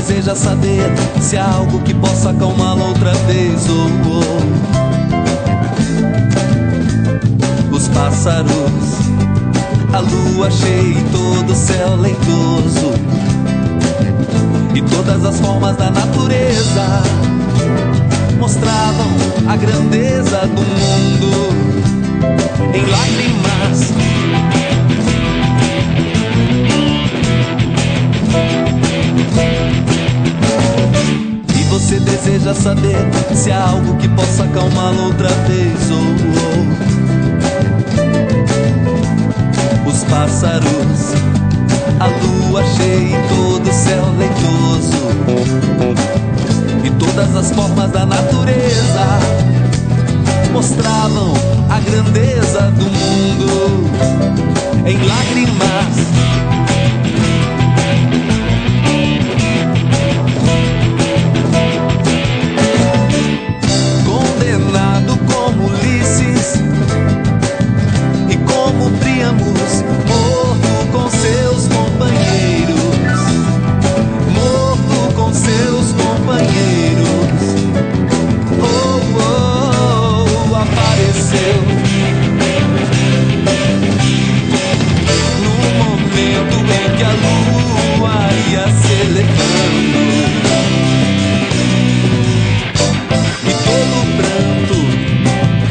deseja saber se há algo que possa acalmá-lo outra vez. Os pássaros, a lua cheia e todo o céu leitoso, e todas as formas da natureza mostravam a grandeza do mundo em lágrimas. E você deseja saber se há algo que possa acalmá-lo outra vez. Os pássaros, a lua cheia e todo o céu leitoso, e todas as formas da natureza mostravam a grandeza do mundo em lágrimas. Condenado como Ulisses e como Príamos, morto com seus companheiros, morto com seus companheiros. Apareceu no momento em que a lua ia se elevando, e todo pranto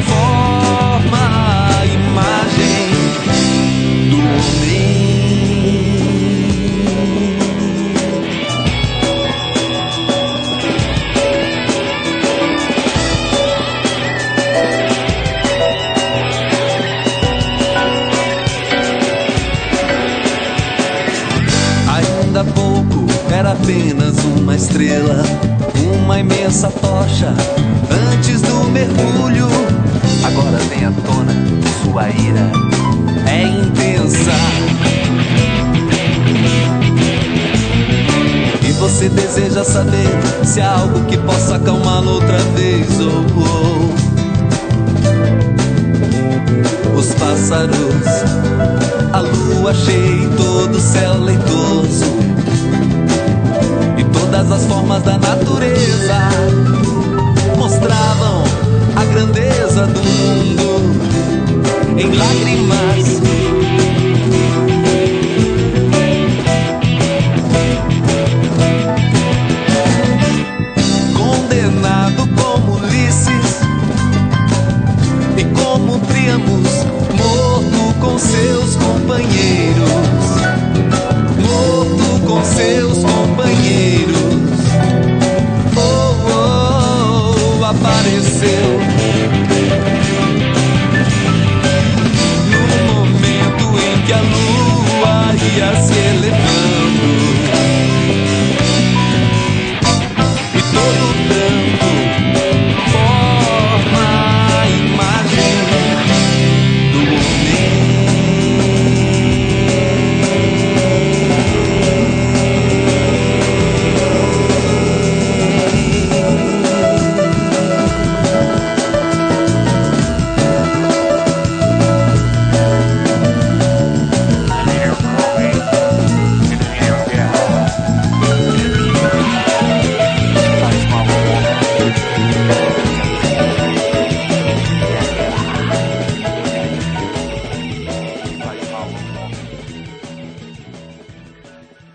forma a imagem do homem. Ainda há pouco era apenas uma estrela, uma imensa tocha antes do mergulho. Agora vem à tona, sua ira é intensa, e você deseja saber se há algo que possa acalmá-lo outra vez. Os pássaros, a lua cheia e todo o céu leitoso, e todas as formas da natureza mostravam a grandeza do mundo em lágrimas.